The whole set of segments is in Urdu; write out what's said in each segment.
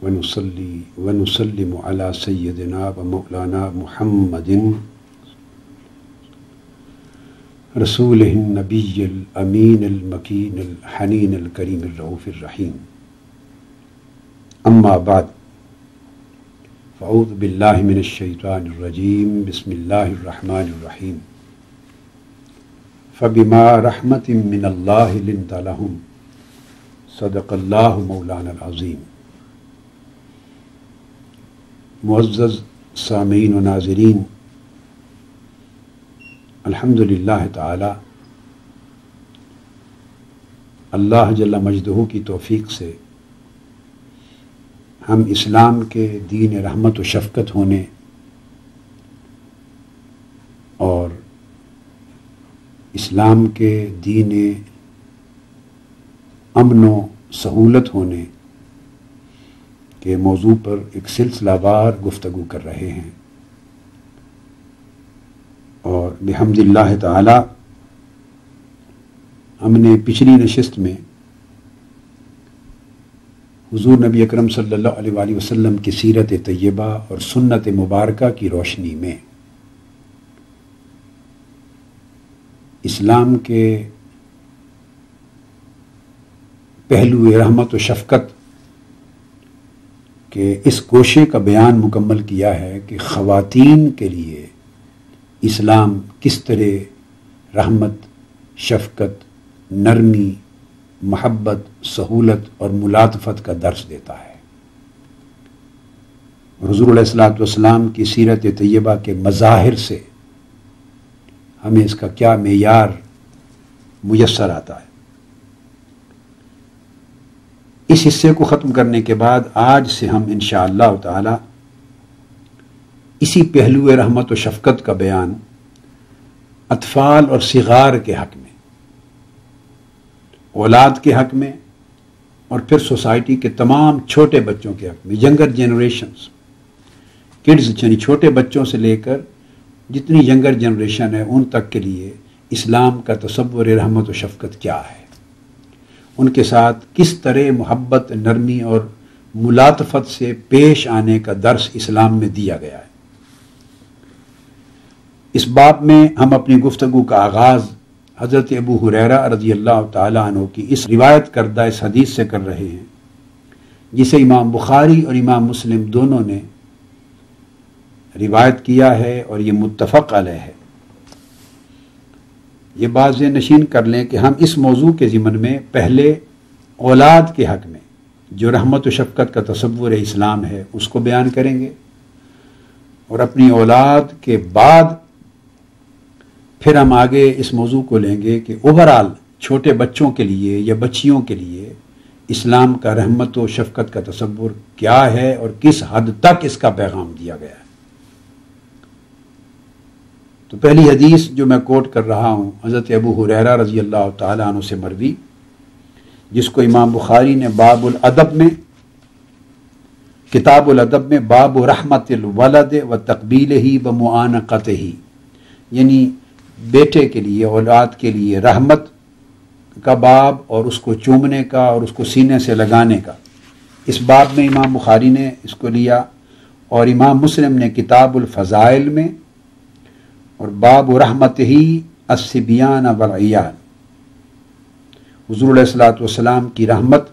ونصلي ونسلم على سيدنا ومولانا محمد رسوله النبي الأمين المكين الحنين الكريم الرؤوف الرحيم. أما بعد، فأعوذ بالله من الشيطان الرجيم. بسم الله الرحمن الرحيم. فبما رحمة من الله لنت لهم صدق الله مولانا العظيم. معزز سامعین و ناظرین، الحمدللہ تعالی اللہ جل مجدہ کی توفیق سے ہم اسلام کے دین رحمت و شفقت ہونے اور اسلام کے دین امن و سہولت ہونے کے موضوع پر ایک سلسلہ وار گفتگو کر رہے ہیں، اور بحمد اللہ تعالی ہم نے پچھلی نشست میں حضور نبی اکرم صلی اللہ علیہ وآلہ وسلم کی سیرت طیبہ اور سنت مبارکہ کی روشنی میں اسلام کے پہلو رحمت و شفقت کہ اس گوشے کا بیان مکمل کیا ہے کہ خواتین کے لیے اسلام کس طرح رحمت، شفقت، نرمی، محبت، سہولت اور ملاطفت کا درس دیتا ہے، اور حضور علیہ الصلوۃ والسلام کی سیرت طیبہ کے مظاہر سے ہمیں اس کا کیا معیار میسر آتا ہے۔ اس حصے کو ختم کرنے کے بعد آج سے ہم انشاءاللہ تعالی اسی پہلو رحمت و شفقت کا بیان اطفال اور صغار کے حق میں، اولاد کے حق میں، اور پھر سوسائٹی کے تمام چھوٹے بچوں کے حق میں، ینگر جنریشنز، کڈز، یعنی چھوٹے بچوں سے لے کر جتنی ینگر جنریشن ہے ان تک کے لیے اسلام کا تصور رحمت و شفقت کیا ہے، ان کے ساتھ کس طرح محبت، نرمی اور ملاطفت سے پیش آنے کا درس اسلام میں دیا گیا ہے۔ اس باب میں ہم اپنی گفتگو کا آغاز حضرت ابو ہریرہ رضی اللہ تعالیٰ عنہ کی اس روایت کردہ اس حدیث سے کر رہے ہیں، جسے امام بخاری اور امام مسلم دونوں نے روایت کیا ہے اور یہ متفق علیہ ہے۔ یہ بات ذہن نشین کر لیں کہ ہم اس موضوع کے ضمن میں پہلے اولاد کے حق میں جو رحمت و شفقت کا تصور اسلام ہے اس کو بیان کریں گے، اور اپنی اولاد کے بعد پھر ہم آگے اس موضوع کو لیں گے کہ اوورآل چھوٹے بچوں کے لیے یا بچیوں کے لیے اسلام کا رحمت و شفقت کا تصور کیا ہے اور کس حد تک اس کا پیغام دیا گیا ہے۔ تو پہلی حدیث جو میں کوٹ کر رہا ہوں حضرت ابو ہریرہ رضی اللہ تعالیٰ عنہ سے مروی، جس کو امام بخاری نے باب الادب میں، کتاب الادب میں باب رحمت الولد و تقبیلہ و معانقتہ، یعنی بیٹے کے لیے، اولاد کے لیے رحمت کا باب اور اس کو چومنے کا اور اس کو سینے سے لگانے کا، اس باب میں امام بخاری نے اس کو لیا، اور امام مسلم نے کتاب الفضائل میں اور باب رحمتہ الصبیان والعیال، حضور علیہ الصلوۃ والسلام کی رحمت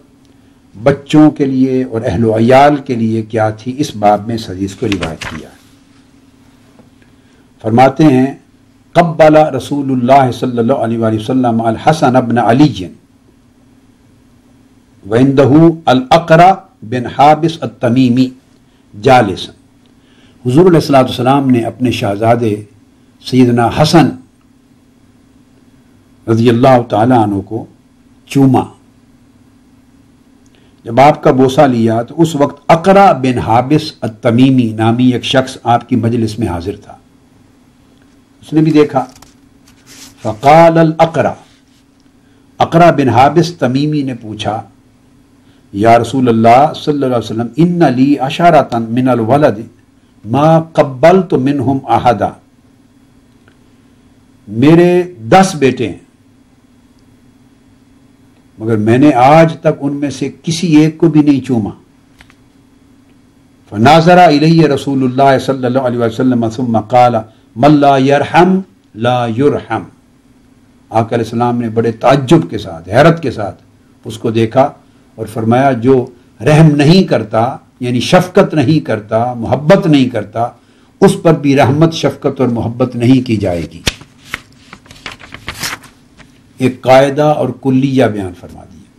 بچوں کے لیے اور اہل و عیال کے لیے کیا تھی، اس باب میں اس حدیث کو روایت کیا۔ فرماتے ہیں قبل رسول اللہ صلی اللہ علیہ وآلہ وسلم الحسن بن علی وعندہ الاقرع بن حابس التمیمی جالسا، حضور علیہ الصلوۃ والسلام نے اپنے شہزادے سیدنا حسن رضی اللہ تعالیٰ عنہ کو چوما۔ جب آپ کا بوسہ لیا تو اس وقت اقرع بن حابس التمیمی نامی ایک شخص آپ کی مجلس میں حاضر تھا، اس نے بھی دیکھا۔ فقال الاقرع، اقرع بن حابس تمیمی نے پوچھا، یا رسول اللہ صلی اللہ علیہ وسلم، ان لی عشرۃ من الولد ما قبلت منہم احدا، میرے 10 بیٹے ہیں مگر میں نے آج تک ان میں سے کسی ایک کو بھی نہیں چوما۔ فناظر الیہ رسول اللہ صلی اللہ علیہ وسلم ثم قال من لا یرحم لا یرحم. آقا علیہ السلام نے بڑے تعجب کے ساتھ، حیرت کے ساتھ اس کو دیکھا اور فرمایا جو رحم نہیں کرتا، یعنی شفقت نہیں کرتا، محبت نہیں کرتا، اس پر بھی رحمت، شفقت اور محبت نہیں کی جائے گی. ایک قاعدہ اور کلیہ بیان فرما دیا.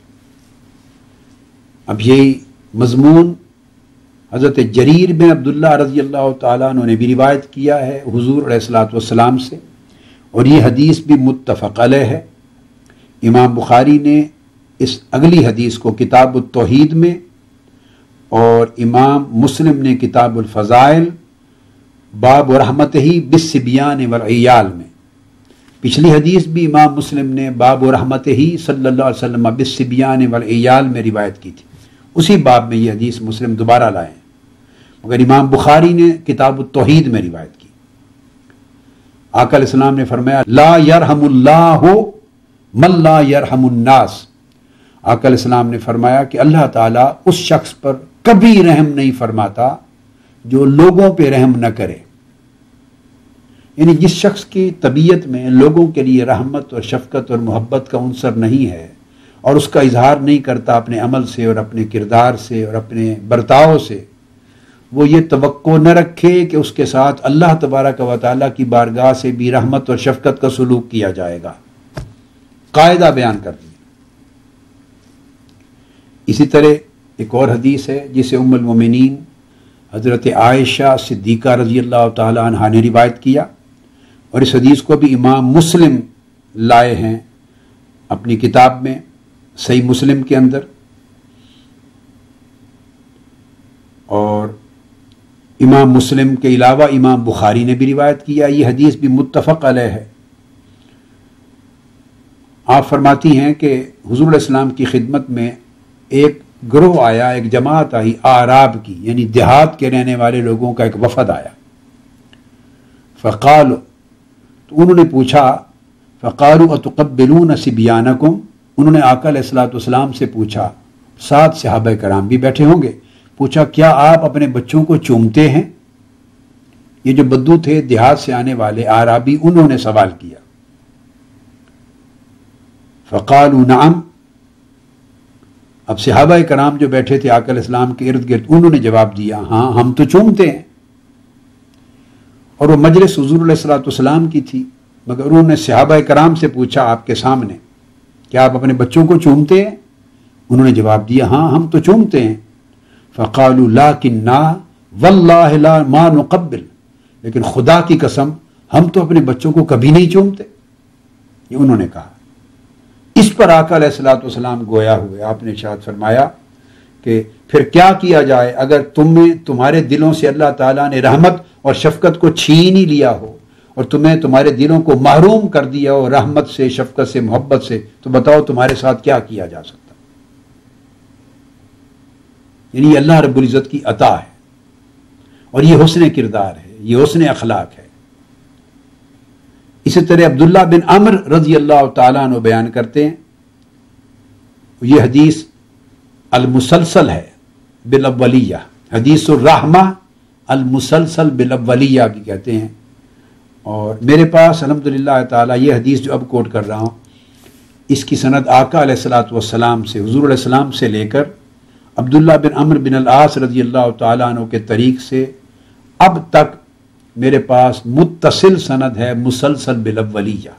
اب یہی مضمون حضرت جریر بن عبداللہ رضی اللہ تعالیٰ عنہ نے بھی روایت کیا ہے حضور علیہ الصلوۃ والسلام سے، اور یہ حدیث بھی متفق علیہ ہے. امام بخاری نے اس اگلی حدیث کو کتاب التوحید میں اور امام مسلم نے کتاب الفضائل باب رحمتہ بالصبیان والعیال میں، پچھلی حدیث بھی امام مسلم نے باب رحمتہ صلی اللہ علیہ وسلم بالصبیان والعیال میں روایت کی تھی. اسی باب میں یہ حدیث مسلم دوبارہ لائے ہیں، مگر امام بخاری نے کتاب التوحید میں روایت کی. آقا علیہ السلام نے فرمایا لا یرحم اللہ من لا یرحم الناس. آقا علیہ السلام نے فرمایا کہ اللہ تعالیٰ اس شخص پر کبھی رحم نہیں فرماتا جو لوگوں پہ رحم نہ کرے. یعنی جس شخص کی طبیعت میں لوگوں کے لیے رحمت اور شفقت اور محبت کا عنصر نہیں ہے اور اس کا اظہار نہیں کرتا اپنے عمل سے اور اپنے کردار سے اور اپنے برتاؤ سے، وہ یہ توقع نہ رکھے کہ اس کے ساتھ اللہ تبارک و تعالیٰ کی بارگاہ سے بھی رحمت اور شفقت کا سلوک کیا جائے گا. قاعدہ بیان کر دیا. اسی طرح ایک اور حدیث ہے جسے ام المومنین حضرت عائشہ صدیقہ رضی اللہ تعالی عنہا نے روایت کیا، اور اس حدیث کو بھی امام مسلم لائے ہیں اپنی کتاب میں صحیح مسلم کے اندر، اور امام مسلم کے علاوہ امام بخاری نے بھی روایت کیا. یہ حدیث بھی متفق علیہ ہے. آپ فرماتی ہیں کہ حضور علیہ السلام کی خدمت میں ایک گروہ آیا، ایک جماعت آئی اعراب کی، یعنی دیہات کے رہنے والے لوگوں کا ایک وفد آیا. فقالوا، تو انہوں نے پوچھا، فقالوا اتقبلون صبیانکم، انہوں نے آقا علیہ الصلوۃ والسلام سے پوچھا، ساتھ صحابہ کرام بھی بیٹھے ہوں گے، پوچھا کیا آپ اپنے بچوں کو چومتے ہیں؟ یہ جو بدو تھے دیہات سے آنے والے اعرابی، انہوں نے سوال کیا. فقالوا نعم، اب صحابہ کرام جو بیٹھے تھے آقا علیہ السلام کے ارد گرد، انہوں نے جواب دیا ہاں ہم تو چومتے ہیں. اور وہ مجلس حضور علیہ الصلوۃ والسلام کی تھی، مگر انہوں نے صحابہ کرام سے پوچھا آپ کے سامنے کیا آپ اپنے بچوں کو چومتے ہیں؟ انہوں نے جواب دیا ہاں ہم تو چومتے ہیں. فقالوا لکننا واللہ لا ما نقبل، لیکن خدا کی قسم ہم تو اپنے بچوں کو کبھی نہیں چومتے، یہ انہوں نے کہا. اس پر آقا علیہ الصلوۃ والسلام گویا ہوئے. آپ نے ارشاد فرمایا کہ پھر کیا کیا جائے اگر تمہارے دلوں سے اللہ تعالیٰ نے رحمت اور شفقت کو چھین ہی لیا ہو اور تمہارے دلوں کو محروم کر دیا ہو رحمت سے، شفقت سے، محبت سے، تو بتاؤ تمہارے ساتھ کیا کیا جا سکتا. یعنی یہ اللہ رب العزت کی عطا ہے، اور یہ حسن کردار ہے، یہ حسن اخلاق ہے. اسی طرح عبداللہ بن عمر رضی اللہ تعالیٰ عنہ بیان کرتے ہیں، یہ حدیث المسلسل ہے بالاولیہ، حدیث الرحمہ المسلسل بالاولیہ بھی کہتے ہیں. اور میرے پاس الحمدللہ تعالیٰ یہ حدیث جو اب کوٹ کر رہا ہوں، اس کی سند آقا علیہ الصلوۃ والسلام سے، حضور علیہ السلام سے لے کر عبداللہ بن عمر بن العاص رضی اللہ تعالیٰ عنہ کے طریق سے اب تک میرے پاس متصل سند ہے مسلسل بالاولیہ.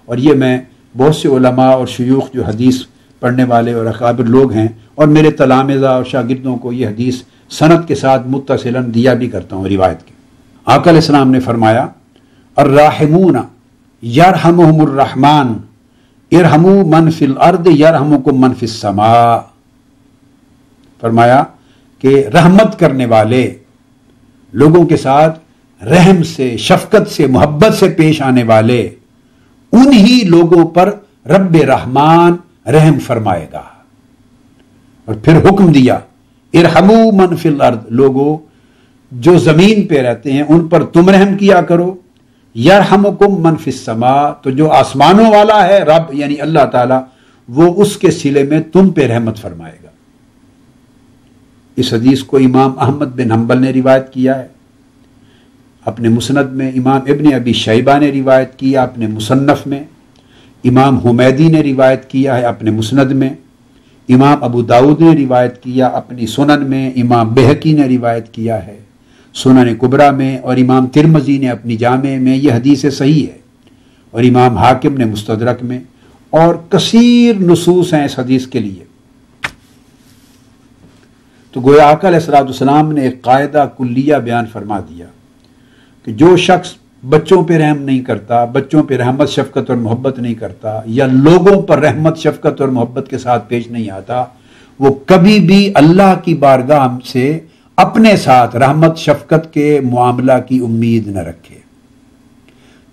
اور یہ میں بہت سے علماء اور شیوخ جو حدیث پڑھنے والے اور اکابر لوگ ہیں اور میرے تلامذہ اور شاگردوں کو یہ حدیث سند کے ساتھ متصلاً دیا بھی کرتا ہوں روایت کے. آقا علیہ السلام نے فرمایا الراحمون یرحمہم الرحمن ارحموا من فی الارض یرحمکم من فی السماء. فرمایا کہ رحمت کرنے والے لوگوں کے ساتھ رحم سے، شفقت سے، محبت سے پیش آنے والے، انہی لوگوں پر رب رحمان رحم فرمائے گا. اور پھر حکم دیا ارحموا من فی الارض، لوگوں جو زمین پہ رہتے ہیں ان پر تم رحم کیا کرو. یرحمکم من فی السماء، تو جو آسمانوں والا ہے رب یعنی اللہ تعالی، وہ اس کے صلے میں تم پہ رحمت فرمائے گا. اس حدیث کو امام احمد بن حنبل نے روایت کیا ہے اپنے مسند میں، امام ابن ابی شیبہ نے روایت کیا اپنے مصنف میں، امام حمیدی نے روایت کیا ہے اپنے مسند میں، امام ابو داؤد نے روایت کیا اپنی سنن میں، امام بہقی نے روایت کیا ہے سنن کبریٰ میں، اور امام ترمذی نے اپنی جامع میں۔ یہ حدیث صحیح ہے، اور امام حاکم نے مستدرک میں، اور کثیر نصوص ہیں اس حدیث کے لیے۔ تو گویا آقا علیہ الصلوۃ والسلام نے ایک قاعدہ کلیہ بیان فرما دیا کہ جو شخص بچوں پہ رحم نہیں کرتا، بچوں پہ رحمت شفقت اور محبت نہیں کرتا، یا لوگوں پر رحمت شفقت اور محبت کے ساتھ پیش نہیں آتا، وہ کبھی بھی اللہ کی بارگاہ سے اپنے ساتھ رحمت شفقت کے معاملہ کی امید نہ رکھے۔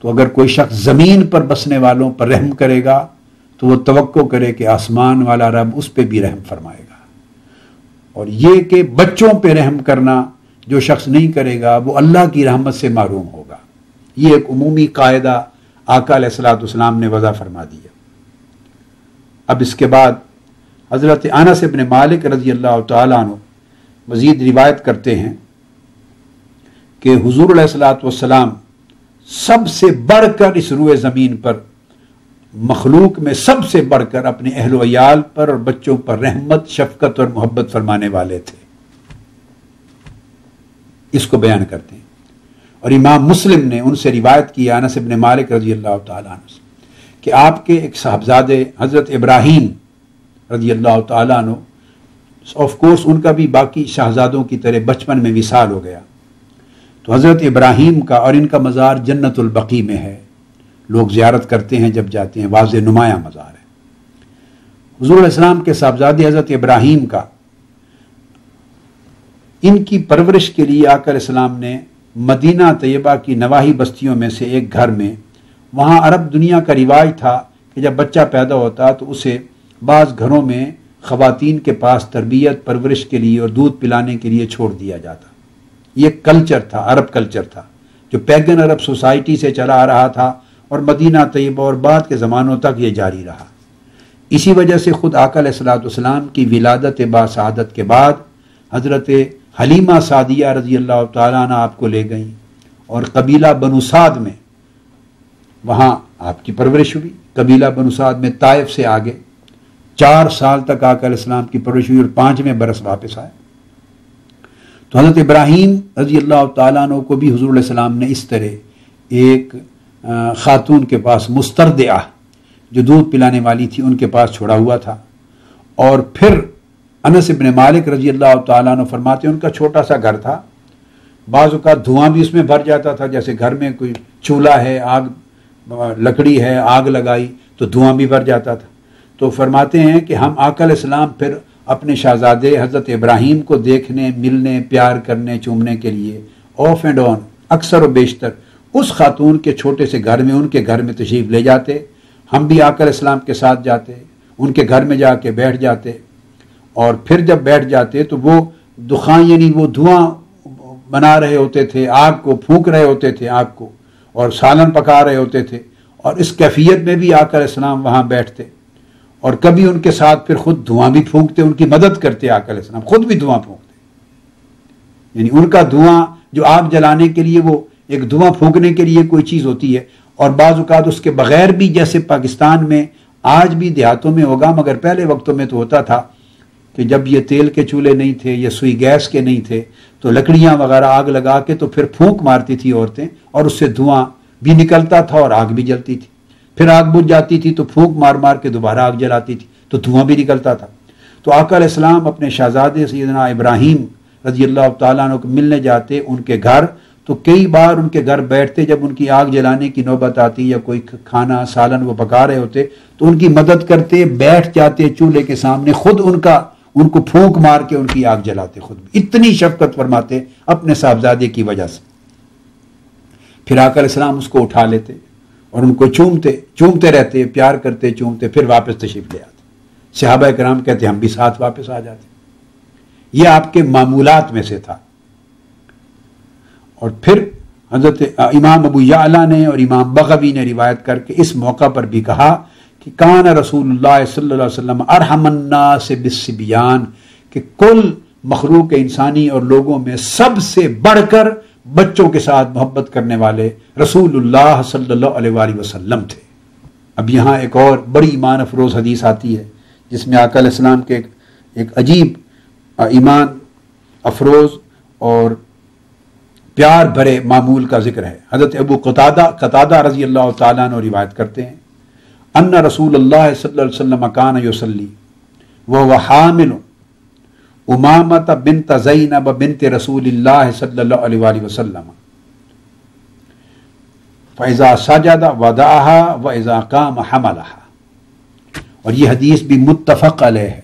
تو اگر کوئی شخص زمین پر بسنے والوں پر رحم کرے گا تو وہ توقع کرے کہ آسمان والا رب اس پہ بھی رحم فرمائے گا، اور یہ کہ بچوں پہ رحم کرنا جو شخص نہیں کرے گا وہ اللہ کی رحمت سے محروم ہوگا۔ یہ ایک عمومی قاعدہ آقا علیہ الصلوۃ والسلام نے وضع فرما دیا۔ اب اس کے بعد حضرت انس بن مالک رضی اللہ تعالیٰ عنہ مزید روایت کرتے ہیں کہ حضور علیہ الصلوۃ والسلام سب سے بڑھ کر اس روئے زمین پر، مخلوق میں سب سے بڑھ کر اپنے اہل و عیال پر اور بچوں پر رحمت شفقت اور محبت فرمانے والے تھے، اس کو بیان کرتے ہیں۔ اور امام مسلم نے ان سے روایت کی انس بن مالک رضی اللہ تعالیٰ عنہ سے کہ آپ کے ایک صاحبزادے حضرت ابراہیم رضی اللہ تعالیٰ عنہ، آف کورس ان کا بھی باقی شہزادوں کی طرح بچپن میں وصال ہو گیا، تو حضرت ابراہیم کا اور ان کا مزار جنت البقیع میں ہے، لوگ زیارت کرتے ہیں جب جاتے ہیں، واضح نمایاں مزار ہے۔ حضور علیہ السلام کے صاحبزادے حضرت ابراہیم کا، ان کی پرورش کے لیے آقا علیہ السلام نے مدینہ طیبہ کی نواحی بستیوں میں سے ایک گھر میں، وہاں عرب دنیا کا رواج تھا کہ جب بچہ پیدا ہوتا تو اسے بعض گھروں میں خواتین کے پاس تربیت پرورش کے لیے اور دودھ پلانے کے لیے چھوڑ دیا جاتا۔ یہ کلچر تھا، عرب کلچر تھا جو پیگن عرب سوسائٹی سے چلا آ رہا تھا، اور مدینہ طیبہ اور بعد کے زمانوں تک یہ جاری رہا۔ اسی وجہ سے خود آقا علیہ الصلوۃ والسلام کی ولادت با سعادت کے بعد حضرت حلیمہ سعدیہ رضی اللہ تعالیٰ عنہ آپ کو لے گئیں، اور قبیلہ بنو سعد میں وہاں آپ کی پرورش ہوئی۔ قبیلہ بنو سعد میں طائف سے آگے 4 سال تک آقا علیہ السلام کی پرورش ہوئی، اور 5ویں برس واپس آئے۔ تو حضرت ابراہیم رضی اللہ تعالیٰ عنہ کو بھی حضور علیہ السلام نے اس طرح ایک خاتون کے پاس، مسترضعہ جو دودھ پلانے والی تھی، ان کے پاس چھوڑا ہوا تھا۔ اور پھر انس بن مالک رضی اللہ تعالیٰ عنہ فرماتے ہیں ان کا چھوٹا سا گھر تھا، بعض اوقات دھواں بھی اس میں بھر جاتا تھا، جیسے گھر میں کوئی چولہا ہے، آگ لکڑی ہے، آگ لگائی تو دھواں بھی بھر جاتا تھا۔ تو فرماتے ہیں کہ ہم آقا علیہ السلام پھر اپنے شہزادے حضرت ابراہیم کو دیکھنے، ملنے، پیار کرنے، چومنے کے لیے آف اینڈ آن اکثر و بیشتر اس خاتون کے چھوٹے سے گھر میں، ان کے گھر میں تشریف لے جاتے، ہم بھی آقا علیہ السلام کے ساتھ جاتے، ان کے گھر میں جا کے بیٹھ جاتے، اور پھر جب بیٹھ جاتے تو وہ دخان، یعنی وہ دھواں بنا رہے ہوتے تھے، آگ کو پھونک رہے ہوتے تھے، آگ کو، اور سالن پکا رہے ہوتے تھے، اور اس کیفیت میں بھی آقا علیہ السلام وہاں بیٹھتے، اور کبھی ان کے ساتھ پھر خود دھواں بھی پھونکتے، ان کی مدد کرتے آقا علیہ السلام، خود بھی دھواں پھونکتے، یعنی ان کا دھواں جو آگ جلانے کے لیے، وہ ایک دھواں پھونکنے کے لیے کوئی چیز ہوتی ہے، اور بعض اوقات اس کے بغیر بھی، جیسے پاکستان میں آج بھی دیہاتوں میں ہوگا، مگر پہلے وقتوں میں تو ہوتا تھا کہ جب یہ تیل کے چولہے نہیں تھے یا سوئی گیس کے نہیں تھے تو لکڑیاں وغیرہ آگ لگا کے تو پھر پھونک مارتی تھی عورتیں، اور اس سے دھواں بھی نکلتا تھا اور آگ بھی جلتی تھی، پھر آگ بجھ جاتی تھی تو پھونک مار مار کے دوبارہ آگ جلاتی تھی تو دھواں بھی نکلتا تھا۔ تو آقا علیہ السلام اپنے شہزادے سیدنا ابراہیم رضی اللہ تعالیٰ عنہ کو ملنے جاتے ان کے گھر، تو کئی بار ان کے گھر بیٹھتے، جب ان کی آگ جلانے کی نوبت آتی یا کوئی کھانا سالن وہ پکا رہے ہوتے تو ان کی مدد کرتے، بیٹھ جاتے چولہے کے سامنے، خود ان کو پھونک مار کے ان کی آگ جلاتے، خود بھی اتنی شفقت فرماتے اپنے صاحبزادے کی وجہ سے۔ پھر آقا علیہ السلام اس کو اٹھا لیتے اور ان کو چومتے رہتے، پیار کرتے، چومتے، پھر واپس تشریف لے آتے۔ صحابہ کرام کہتے ہم بھی ساتھ واپس آ جاتے۔ یہ آپ کے معمولات میں سے تھا۔ اور پھر حضرت امام ابو یعلا نے اور امام بغوی نے روایت کر کے اس موقع پر بھی کہا کہ کان رسول اللہ صلی اللہ علیہ وسلم ارحم الناس بالصبیان، کہ کل مخلوق انسانی اور لوگوں میں سب سے بڑھ کر بچوں کے ساتھ محبت کرنے والے رسول اللہ صلی اللہ علیہ وآلہ وسلم تھے۔ اب یہاں ایک اور بڑی ایمان افروز حدیث آتی ہے جس میں آقا علیہ السلام کے ایک عجیب ایمان افروز اور پیار بھرے معمول کا ذکر ہے۔ حضرت ابو قتادہ رضی اللہ تعالیٰ عنہ روایت کرتے ہیں ان رسول اللہ صلی اللہ علیہ وسلم کان یصلی وهو حامل امامۃ بنت زینب بنت رسول اللہ صلی اللہ علیہ وآلہ وسلم فاذا سجد وضعها واذا قام حملها۔ اور یہ حدیث بھی متفق علیہ ہے،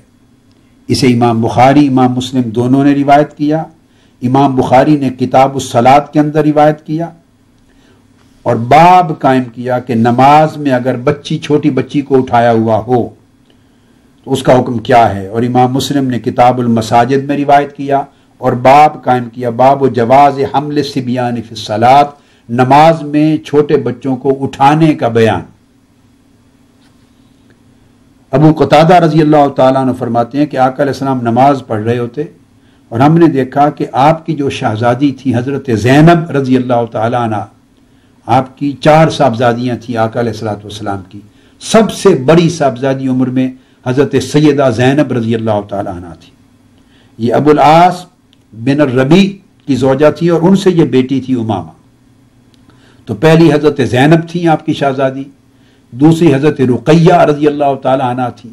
اسے امام بخاری امام مسلم دونوں نے روایت کیا۔ امام بخاری نے کتاب الصلاۃ کے اندر روایت کیا اور باب قائم کیا کہ نماز میں اگر چھوٹی بچی کو اٹھایا ہوا ہو تو اس کا حکم کیا ہے، اور امام مسلم نے کتاب المساجد میں روایت کیا اور باب قائم کیا باب جواز حمل الصبیان فی الصلاۃ، نماز میں چھوٹے بچوں کو اٹھانے کا بیان۔ ابو قتادہ رضی اللہ تعالیٰ عنہ فرماتے ہیں کہ آقا علیہ السلام نماز پڑھ رہے ہوتے اور ہم نے دیکھا کہ آپ کی جو شہزادی تھی حضرت زینب رضی اللہ تعالیٰ عنہ، آپ کی 4 صاحبزادیاں تھیں آقا علیہ السلام کی، سب سے بڑی صاحبزادی عمر میں حضرت سیدہ زینب رضی اللہ تعالیٰ عنہ تھی۔ یہ ابو العاص بن الربیع کی زوجہ تھی اور ان سے یہ بیٹی تھی امامہ۔ تو پہلی حضرت زینب تھیں آپ کی شہزادی، دوسری حضرت رقیہ رضی اللہ تعالیٰ عنہ تھی،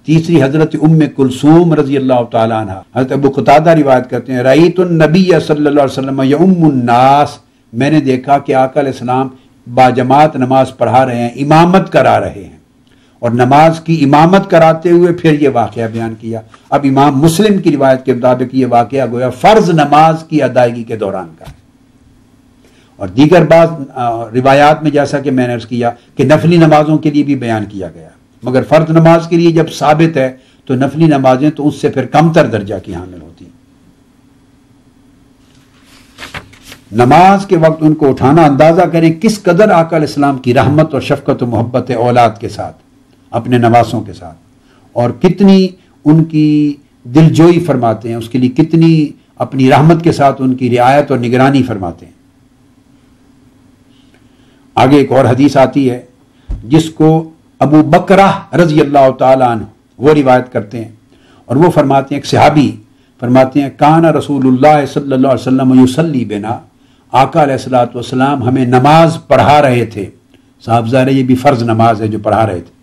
تیسری حضرت ام کلثوم رضی اللہ تعالیٰ عنہ۔ حضرت ابو قتادہ روایت کرتے ہیں رأیت النبی صلی اللہ علیہ وسلم یؤم الناس، میں نے دیکھا کہ آقا علیہ السلام باجماعت نماز پڑھا رہے ہیں، امامت کرا رہے ہیں، اور نماز کی امامت کراتے ہوئے پھر یہ واقعہ بیان کیا۔ اب امام مسلم کی روایت کے مطابق یہ واقعہ گویا فرض نماز کی ادائیگی کے دوران کا ہے، اور دیگر بعض روایات میں جیسا کہ میں نے عرض کیا کہ نفلی نمازوں کے لیے بھی بیان کیا گیا، مگر فرض نماز کے لیے جب ثابت ہے تو نفلی نمازیں تو اس سے پھر کمتر درجہ کی حامل ہوتی ہیں۔ نماز کے وقت ان کو اٹھانا، اندازہ کریں کس قدر آقا علیہ السلام کی رحمت اور شفقت و محبت اولاد کے ساتھ، اپنے نواسوں کے ساتھ، اور کتنی ان کی دلجوئی فرماتے ہیں، اس کے لیے کتنی اپنی رحمت کے ساتھ ان کی رعایت اور نگرانی فرماتے ہیں۔ آگے ایک اور حدیث آتی ہے جس کو ابو بکرہ رضی اللہ تعالیٰ عنہ وہ روایت کرتے ہیں، اور وہ فرماتے ہیں، ایک صحابی فرماتے ہیں کان رسول اللہ صلی اللہ علیہ وسلم یصلی بنا، آقا علیہ الصلوۃ والسلام ہمیں نماز پڑھا رہے تھے، صاحب ظاہر یہ بھی فرض نماز ہے جو پڑھا رہے تھے۔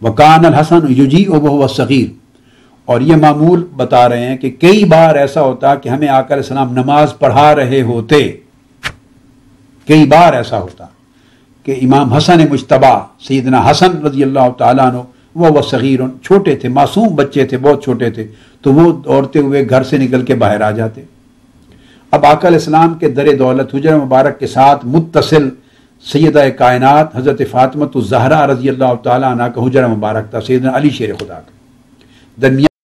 وکان الحسن یجیء وهو صغیر، اور یہ معمول بتا رہے ہیں کہ کئی بار ایسا ہوتا کہ ہمیں آقا علیہ السلام نماز پڑھا رہے ہوتے، کئی بار ایسا ہوتا کہ امام حسن مجتبی سیدنا حسن رضی اللہ تعالیٰ عنہ وہ صغیر، چھوٹے تھے، معصوم بچے تھے، بہت چھوٹے تھے، تو وہ دوڑتے ہوئے گھر سے نکل کے باہر آ جاتے۔ اب آقا علیہ السلام کے در دولت حجرہ مبارک کے ساتھ متصل سیدہ کائنات حضرت فاطمہ الزہرا رضی اللہ تعالیٰ عنہ کا حجرہ مبارک تھا، سیدنا علی شیر خدا کا، درمیان